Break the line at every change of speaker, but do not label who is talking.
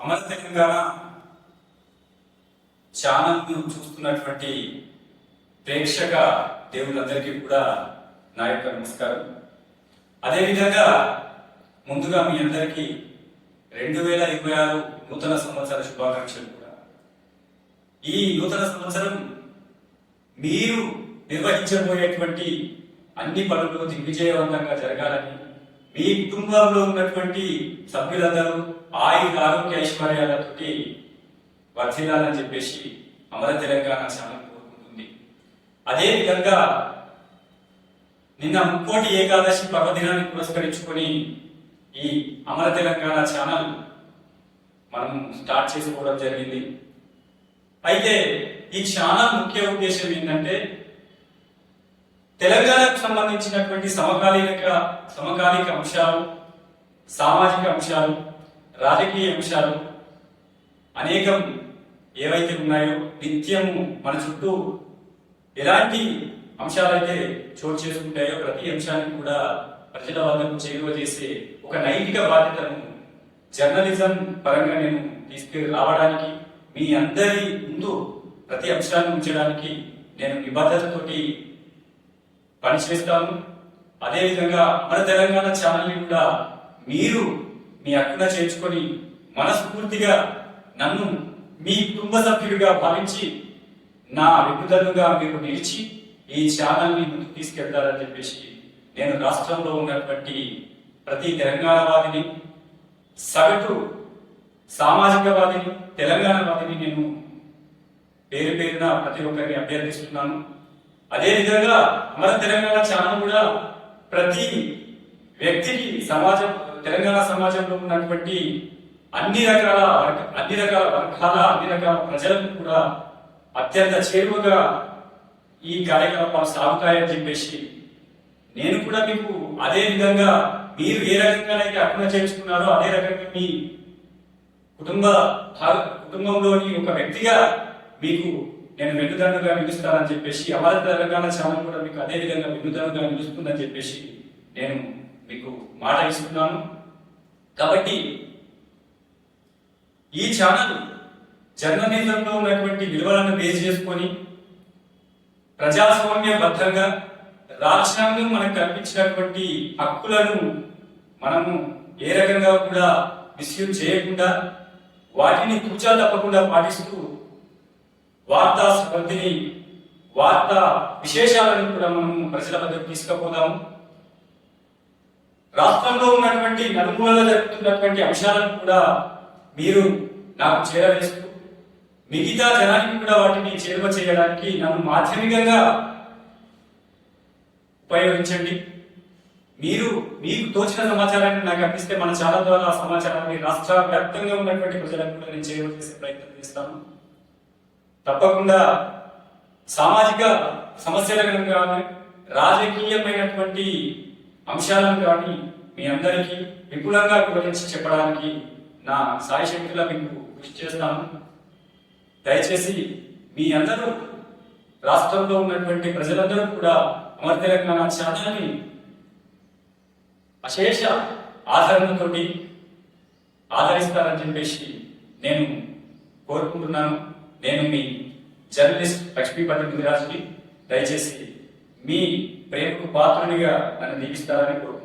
అమర తెలంగాణ ఛానల్ను చూస్తున్నటువంటి ప్రేక్షక దేవులందరికీ కూడా నా యొక్క నమస్కారం. అదేవిధంగా ముందుగా మీ అందరికీ 2026 నూతన సంవత్సర శుభాకాంక్షలు కూడా. ఈ నూతన సంవత్సరం మీరు నిర్వహించబోయేటువంటి అన్ని పనులు దిగ్విజయవంతంగా జరగాలని, మీ కుటుంబంలో ఉన్నటువంటి సభ్యులందరూ ఆరోగ్య ఐశ్వర్యాలతోటి వర్ధిల్లాలని చెప్పేసి అమర తెలంగాణ ఛానల్ కోరుకుంటుంది. అదేవిధంగా నిన్న ముక్కోటి ఏకాదశి పర్వదినాన్ని పురస్కరించుకొని ఈ అమర తెలంగాణ ఛానల్ మనం స్టార్ట్ చేసుకోవడం జరిగింది. అయితే ఈ ఛానల్ ముఖ్య ఉద్దేశం ఏంటంటే తెలంగాణకు సంబంధించినటువంటి సమకాలిక అంశాలు, సామాజిక అంశాలు, రాజకీయ అంశాలు అనేకం ఏవైతే ఉన్నాయో, నిత్యము మన చుట్టూ ఎలాంటి అంశాలైతే చోటు చేసుకుంటాయో ప్రతి అంశాన్ని కూడా ప్రజల వద్దకు చేరువ చేసే ఒక నైతిక బాధ్యతను జర్నలిజం పరంగా నేను తీసుకురావడానికి, మీ అందరి ముందు ప్రతి అంశాన్ని ఉంచడానికి నేను నిబద్ధతతోటి పనిచేస్తాను. అదేవిధంగా మన తెలంగాణ ఛానల్ని కూడా మీరు మీ హక్కున చేర్చుకొని మనస్ఫూర్తిగా నన్ను మీ కుటుంబ సభ్యుడిగా భావించి నా వెన్నుదన్నుగా మీరు నిలిచి ఈ ఛానల్ని ముందుకు తీసుకెళ్తారని చెప్పేసి నేను రాష్ట్రంలో ఉన్నటువంటి ప్రతి తెలంగాణవాదిని, సగటు సామాజికవాదిని, తెలంగాణవాదిని నేను పేరు పేరున ప్రతి ఒక్కరిని అభ్యర్థిస్తున్నాను. అదేవిధంగా మన తెలంగాణ ఛానల్ కూడా ప్రతి వ్యక్తికి తెలంగాణ సమాజంలో ఉన్నటువంటి అన్ని రకాల వర్గాల, అన్ని రకాల ప్రజలకు కూడా అత్యంత చేరువగా ఈ కార్యకలాపాలు సాగుతాయని చెప్పేసి నేను కూడా మీకు అదే విధంగా మీరు ఏ రకంగానైతే అర్థం చేసుకున్నారో అదే రకంగా మీ కుటుంబంలోని ఒక వ్యక్తిగా మీకు నేను వెన్నుదన్నుగా నిలుస్తానని చెప్పేసి అమర తెలంగాణ ఛానల్ కూడా మీకు అదే విధంగా వెన్నుదన్నుగా నిలుస్తుందని చెప్పేసి నేను మీకు మాట ఇస్తున్నాను. కాబట్టి ఈ ఛానల్ జర్నలిజంలో ఉన్నటువంటి విలువలను బేస్ చేసుకొని ప్రజాస్వామ్యబద్ధంగా రాజ్యాంగం మనకు కల్పించినటువంటి హక్కులను మనము ఏ రకంగా కూడా మిస్యూజ్ చేయకుండా వాటిని తూచా తప్పకుండా పాటిస్తూ వార్తా స్ఫూర్తిని, వార్తా విశేషాలను కూడా మనము ప్రజల వద్దకు తీసుకుపోదాము. రాష్ట్రంలో ఉన్నటువంటి నలుమూలలో జరుగుతున్నటువంటి అంశాలను కూడా మీరు నాకు చేరవేస్తూ మిగతా జనానికి కూడా వాటిని చేరువ చేయడానికి నన్ను మాధ్యమికంగా ఉపయోగించండి. మీకు తోచిన సమాచారాన్ని నాకు అందిస్తే మన ఛానల్ ద్వారా ఆ సమాచారాన్ని రాష్ట్ర వ్యాప్తంగా ఉన్నటువంటి ప్రజలకు కూడా నేను చేరువ చేసే ప్రయత్నం చేస్తాను. తప్పకుండా సామాజిక సమస్యలను కానీ, రాజకీయమైనటువంటి అంశాలను కానీ మీ అందరికీ విపులంగా వివరించి చెప్పడానికి నా సాయశక్తులా మీకు కృషి చేస్తాను. దయచేసి మీ అందరూ రాష్ట్రంలో ఉన్నటువంటి ప్రజలందరూ కూడా అమర తెలంగాణ ఛానల్ని అశేష ఆదరణతోటి ఆదరిస్తారని చెప్పేసి నేను కోరుకుంటున్నాను. నేను మీ జర్నలిస్ట్ లక్ష్మీపతి ముదిరాజుని. దయచేసి మీ ప్రేమకు పాత్రునిగా నన్ను దీవిస్తారని కోరుకుంటున్నాను.